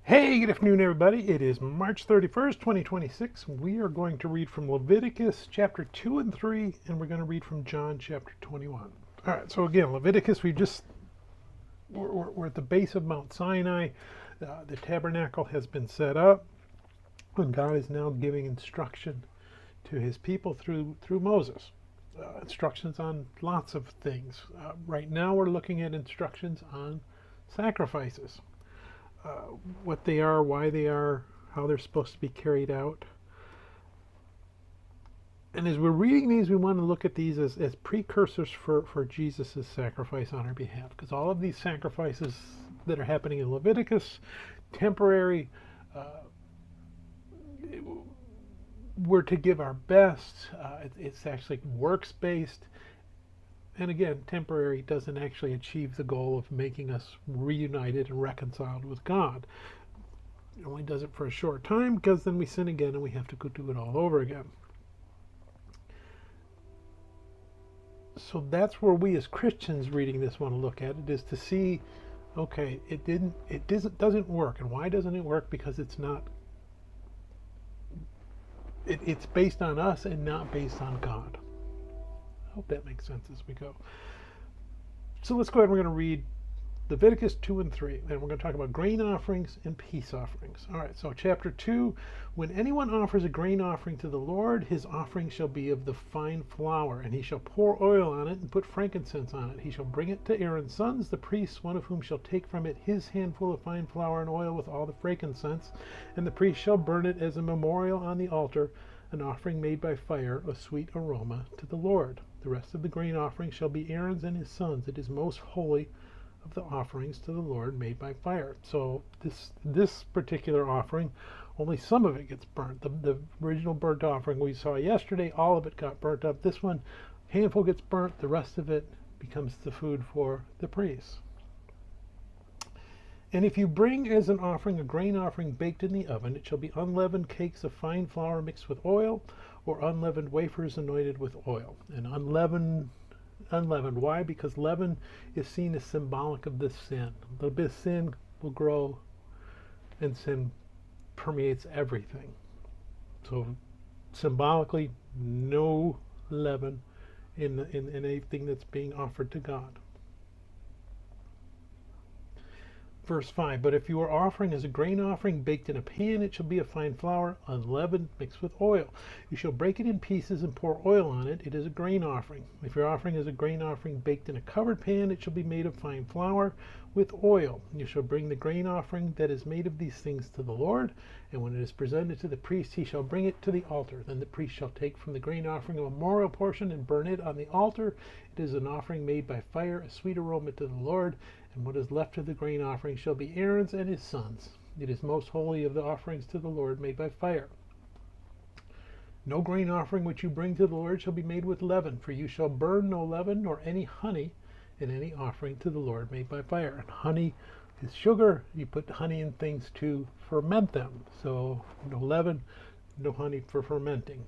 Hey, good afternoon, everybody. It is March 31st, 2026. We are going to read from Leviticus chapter 2 and 3, and we're going to read from John chapter 21. All right, so again, Leviticus, we're at the base of Mount Sinai. The tabernacle has been set up, and God is now giving instruction to his people through Moses. Instructions on lots of things. Right now, we're looking at instructions on sacrifices. What they are, why they are, how they're supposed to be carried out. And as we're reading these, we want to look at these as precursors for Jesus' sacrifice on our behalf. Because all of these sacrifices that are happening in Leviticus, temporary, we're to give our best. It's actually works-based. And again, temporary doesn't actually achieve the goal of making us reunited and reconciled with God. It only does it for a short time, because then we sin again and we have to go do it all over again. So that's where we as Christians reading this want to look at it, is to see, okay, it doesn't work. And why doesn't it work? Because it's based on us and not based on God. Hope that makes sense as we go. So let's go ahead and we're going to read Leviticus 2 and 3. And we're going to talk about grain offerings and peace offerings. All right, so chapter 2. When anyone offers a grain offering to the Lord, his offering shall be of the fine flour, and he shall pour oil on it and put frankincense on it. He shall bring it to Aaron's sons, the priests, one of whom shall take from it his handful of fine flour and oil with all the frankincense, and the priest shall burn it as a memorial on the altar, an offering made by fire, a sweet aroma to the Lord. The rest of the grain offering shall be Aaron's and his sons. It is most holy of the offerings to the Lord made by fire. So this particular offering, only some of it gets burnt. The original burnt offering we saw yesterday, all of it got burnt up. This one, handful gets burnt. The rest of it becomes the food for the priests. And if you bring as an offering a grain offering baked in the oven, it shall be unleavened cakes of fine flour mixed with oil, or unleavened wafers anointed with oil. And unleavened, why? Because leaven is seen as symbolic of this sin. A little bit of sin will grow, and sin permeates everything. So symbolically, no leaven in anything that's being offered to God. Verse 5, but if you are offering as a grain offering baked in a pan, it shall be of fine flour, unleavened, mixed with oil. You shall break it in pieces and pour oil on it. It is a grain offering. If your offering is a grain offering baked in a covered pan, it shall be made of fine flour with oil. You shall bring the grain offering that is made of these things to the Lord, and when it is presented to the priest, he shall bring it to the altar. Then the priest shall take from the grain offering a memorial portion and burn it on the altar. It is an offering made by fire, a sweet aroma to the Lord. And what is left of the grain offering shall be Aaron's and his sons. It is most holy of the offerings to the Lord made by fire. No grain offering which you bring to the Lord shall be made with leaven, for you shall burn no leaven nor any honey in any offering to the Lord made by fire. And honey is sugar. You put honey in things to ferment them. So no leaven, no honey for fermenting.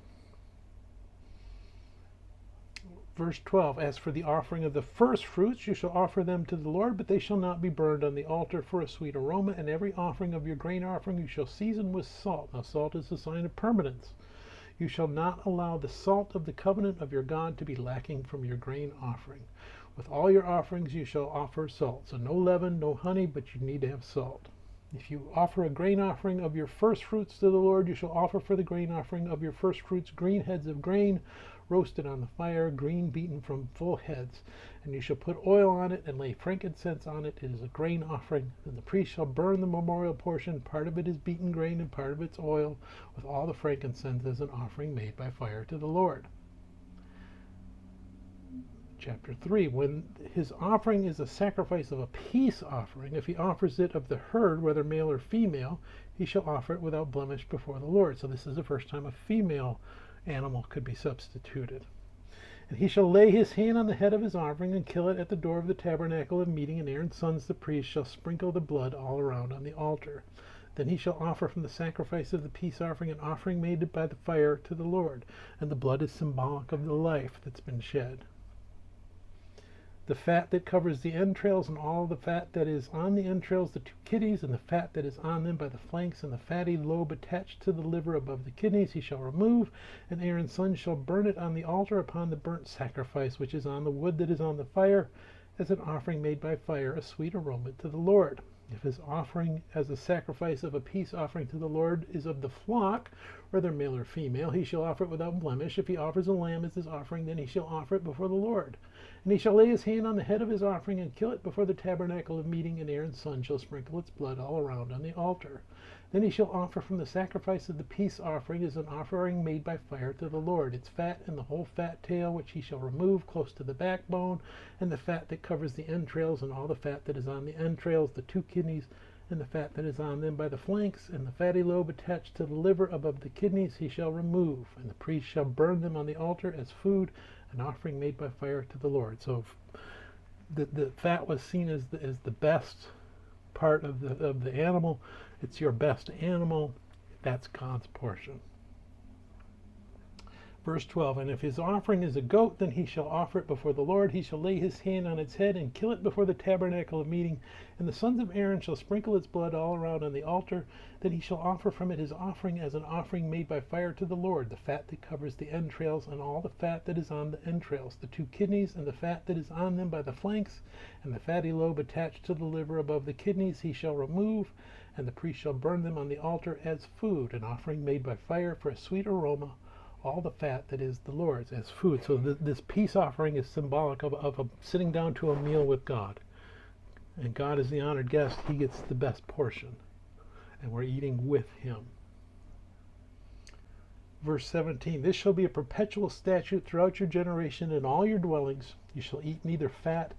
Verse 12, as for the offering of the first fruits, you shall offer them to the Lord, but they shall not be burned on the altar for a sweet aroma. And every offering of your grain offering you shall season with salt. Now salt is a sign of permanence. You shall not allow the salt of the covenant of your God to be lacking from your grain offering. With all your offerings you shall offer salt. So no leaven, no honey, but you need to have salt. If you offer a grain offering of your first fruits to the Lord, you shall offer for the grain offering of your first fruits green heads of grain, roasted on the fire, green beaten from full heads. And you shall put oil on it and lay frankincense on it. It is a grain offering. Then the priest shall burn the memorial portion. Part of it is beaten grain and part of it's oil, with all the frankincense as an offering made by fire to the Lord. Chapter 3, when his offering is a sacrifice of a peace offering, if he offers it of the herd, whether male or female, he shall offer it without blemish before the Lord. So this is the first time a female animal could be substituted. And he shall lay his hand on the head of his offering and kill it at the door of the tabernacle of meeting, and Aaron's sons the priests shall sprinkle the blood all around on the altar. Then he shall offer from the sacrifice of the peace offering an offering made by the fire to the Lord, and the blood is symbolic of the life that's been shed. the fat that covers the entrails, and all the fat that is on the entrails, the two kidneys, and the fat that is on them by the flanks, and the fatty lobe attached to the liver above the kidneys he shall remove, and Aaron's son shall burn it on the altar upon the burnt sacrifice which is on the wood that is on the fire, as an offering made by fire, a sweet aroma to the Lord. If his offering as a sacrifice of a peace offering to the Lord is of the flock, whether male or female, he shall offer it without blemish. If he offers a lamb as his offering, then he shall offer it before the Lord. And he shall lay his hand on the head of his offering and kill it before the tabernacle of meeting, and Aaron's son shall sprinkle its blood all around on the altar. Then he shall offer from the sacrifice of the peace offering as an offering made by fire to the Lord, its fat and the whole fat tail, which he shall remove close to the backbone, and the fat that covers the entrails, and all the fat that is on the entrails, the two kidneys, and the fat that is on them by the flanks, and the fatty lobe attached to the liver above the kidneys he shall remove, and the priest shall burn them on the altar as food, an offering made by fire to the Lord. So the fat was seen as the best part of the animal. It's your best animal. That's God's portion. Verse 12, and if his offering is a goat, then he shall offer it before the Lord. He shall lay his hand on its head and kill it before the tabernacle of meeting. And the sons of Aaron shall sprinkle its blood all around on the altar. Then he shall offer from it his offering as an offering made by fire to the Lord, the fat that covers the entrails, and all the fat that is on the entrails, the two kidneys, and the fat that is on them by the flanks, and the fatty lobe attached to the liver above the kidneys he shall remove, and the priest shall burn them on the altar as food, an offering made by fire for a sweet aroma, all the fat that is the Lord's as food. So this peace offering is symbolic of sitting down to a meal with God. And God is the honored guest. He gets the best portion. And we're eating with him. Verse 17, this shall be a perpetual statute throughout your generation in all your dwellings. You shall eat neither fat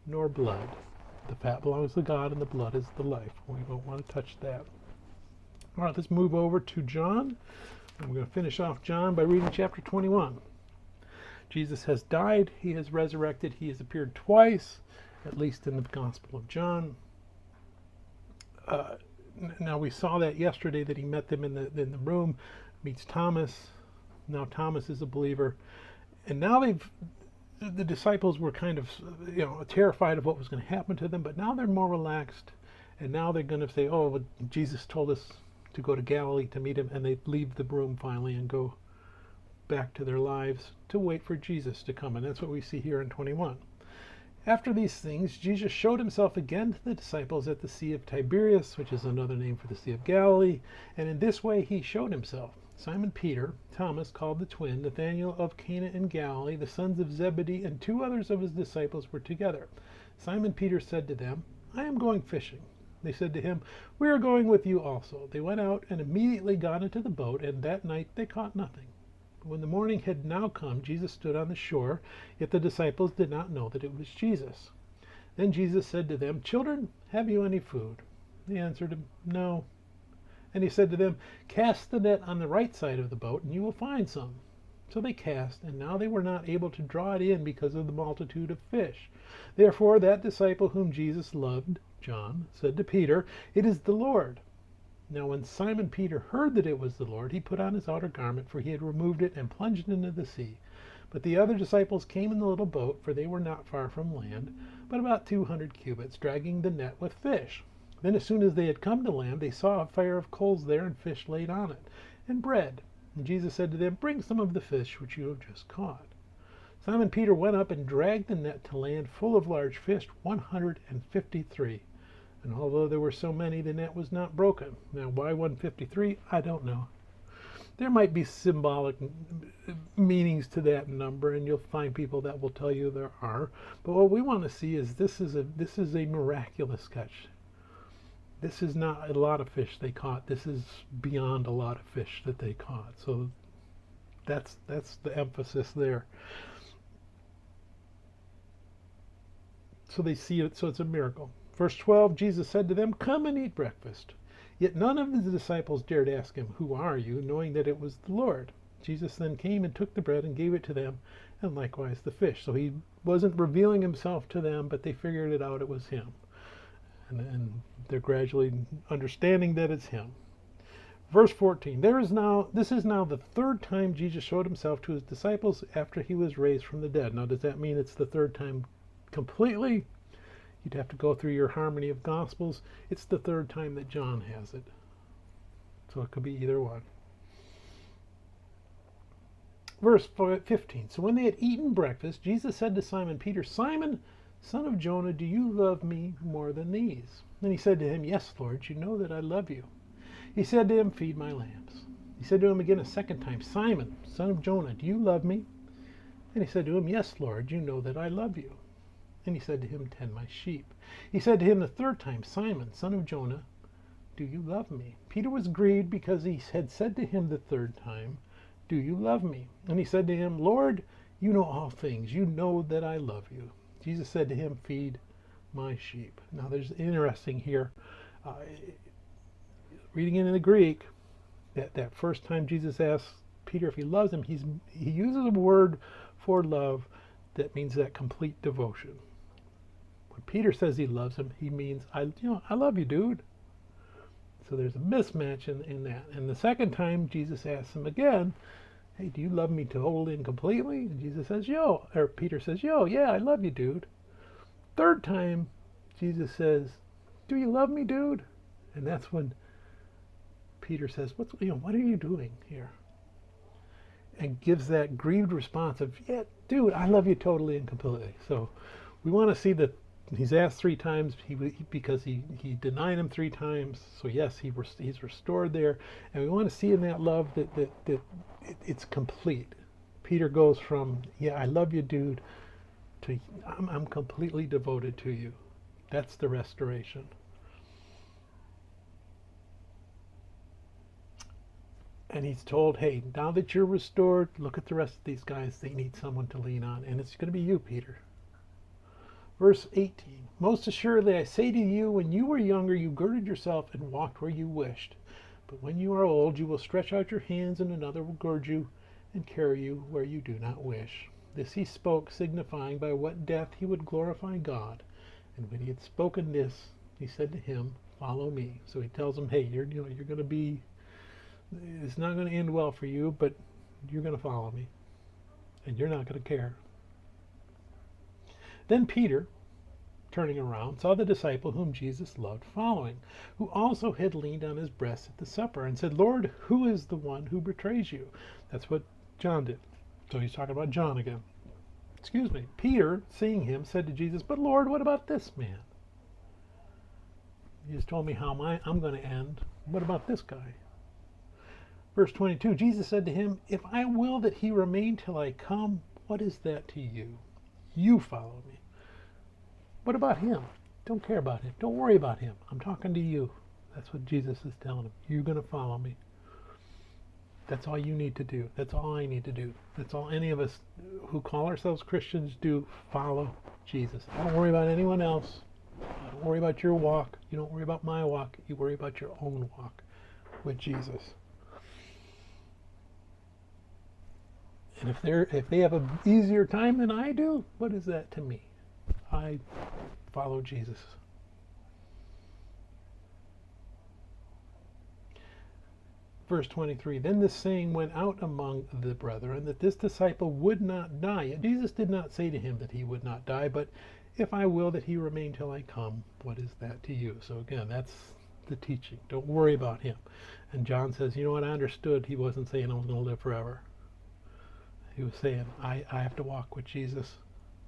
nor blood. The fat belongs to God, and the blood is the life. We don't want to touch that. All right, let's move over to John. And we're going to finish off John by reading chapter 21. Jesus has died. He has resurrected. He has appeared twice, at least in the Gospel of John. Now, we saw that yesterday, that he met them in the room, meets Thomas. Now Thomas is a believer. And now the disciples were kind of, terrified of what was going to happen to them, but now they're more relaxed. And now they're going to say, oh, well, Jesus told us to go to Galilee to meet him, and they leave the room finally and go back to their lives to wait for Jesus to come. And that's what we see here in 21. After these things, Jesus showed himself again to the disciples at the Sea of Tiberias, which is another name for the Sea of Galilee, and in this way he showed himself. Simon Peter, Thomas called the twin, Nathanael of Cana in Galilee, the sons of Zebedee, and two others of his disciples were together. Simon Peter said to them, I am going fishing. They said to him, we are going with you also. They went out and immediately got into the boat, and that night they caught nothing. When the morning had now come, Jesus stood on the shore, yet the disciples did not know that it was Jesus. Then Jesus said to them, children, have you any food? They answered him, no. And he said to them, cast the net on the right side of the boat, and you will find some. So they cast, and now they were not able to draw it in because of the multitude of fish. Therefore that disciple whom Jesus loved, John, said to Peter, it is the Lord. Now when Simon Peter heard that it was the Lord, he put on his outer garment, for he had removed it, and plunged into the sea. But the other disciples came in the little boat, for they were not far from land, but about 200 cubits, dragging the net with fish. Then as soon as they had come to land, they saw a fire of coals there, and fish laid on it, and bread. And Jesus said to them, bring some of the fish which you have just caught. Simon Peter went up and dragged the net to land full of large fish, 153. And although there were so many, the net was not broken. Now, why 153? I don't know. There might be symbolic meanings to that number, and you'll find people that will tell you there are. But what we want to see is this is a miraculous catch. This is not a lot of fish they caught. This is beyond a lot of fish that they caught. So that's the emphasis there. So they see it, so it's a miracle. Verse 12, Jesus said to them, come and eat breakfast. Yet none of the disciples dared ask him, who are you, knowing that it was the Lord. Jesus then came and took the bread and gave it to them, and likewise the fish. So he wasn't revealing himself to them, but they figured it out, it was him. And they're gradually understanding that it's him. Verse 14, this is now the third time Jesus showed himself to his disciples after he was raised from the dead. Now, does that mean it's the third time completely, you'd have to go through your harmony of Gospels. It's the third time that John has it. So it could be either one. Verse 15. So when they had eaten breakfast, Jesus said to Simon Peter, Simon, son of Jonah, do you love me more than these? And he said to him, Yes, Lord, you know that I love you. He said to him, Feed my lambs. He said to him again a second time, Simon, son of Jonah, do you love me? And he said to him, Yes, Lord, you know that I love you. And he said to him, Tend my sheep. He said to him the third time, Simon, son of Jonah, do you love me? Peter was grieved because he had said to him the third time, Do you love me? And he said to him, Lord, you know all things. You know that I love you. Jesus said to him, Feed my sheep. Now there's interesting here. Reading it in the Greek, that first time Jesus asks Peter if he loves him, he uses a word for love that means that complete devotion. When Peter says he loves him, he means, I love you, dude. So there's a mismatch in that. And the second time Jesus asks him again, Hey, do you love me totally and completely? And Jesus says, Peter says, yeah, I love you, dude. Third time, Jesus says, Do you love me, dude? And that's when Peter says, what are you doing here? And gives that grieved response of, yeah, dude, I love you totally and completely. So we want to see that he's asked three times because he denied him three times. So yes, he's restored there. And we want to see in that love that it's complete. Peter goes from, yeah, I love you, dude, to I'm completely devoted to you. That's the restoration. And he's told, hey, now that you're restored, look at the rest of these guys. They need someone to lean on. And it's going to be you, Peter. Verse 18. Most assuredly, I say to you, when you were younger, you girded yourself and walked where you wished. But when you are old, you will stretch out your hands, and another will gird you and carry you where you do not wish. This he spoke, signifying by what death he would glorify God. And when he had spoken this, he said to him, Follow me. So he tells him, hey, you're going to be... It's not going to end well for you, but you're going to follow me. And you're not going to care. Then Peter, turning around, saw the disciple whom Jesus loved following, who also had leaned on his breast at the supper, and said, Lord, who is the one who betrays you? That's what John did. So he's talking about John again. Peter, seeing him, said to Jesus, But Lord, what about this man? You just told me how I'm going to end. What about this guy? Verse 22, Jesus said to him, If I will that he remain till I come, what is that to you? You follow me. What about him? Don't care about him. Don't worry about him. I'm talking to you. That's what Jesus is telling him. You're going to follow me. That's all you need to do. That's all I need to do. That's all any of us who call ourselves Christians do. Follow Jesus. Don't worry about anyone else. Don't worry about your walk. You don't worry about my walk. You worry about your own walk with Jesus. And if they have an easier time than I do, what is that to me? I follow Jesus. Verse 23, Then this saying went out among the brethren, that this disciple would not die. Jesus did not say to him that he would not die, but if I will that he remain till I come, what is that to you? So again, that's the teaching. Don't worry about him. And John says, you know what, I understood. He wasn't saying I was going to live forever. He was saying, I have to walk with Jesus.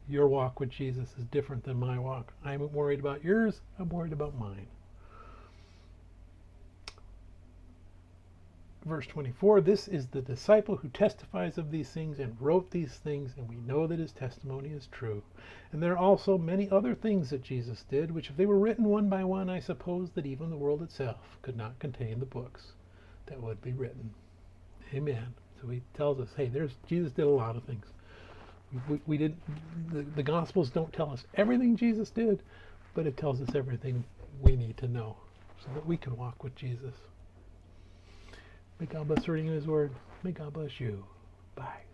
Your walk with Jesus is different than my walk. I'm worried about yours. I'm worried about mine. Verse 24, This is the disciple who testifies of these things and wrote these things, and we know that his testimony is true. And there are also many other things that Jesus did, which if they were written one by one, I suppose that even the world itself could not contain the books that would be written. Amen. So he tells us, hey, Jesus did a lot of things. The Gospels don't tell us everything Jesus did, but it tells us everything we need to know so that we can walk with Jesus. May God bless the reading of his word. May God bless you. Bye.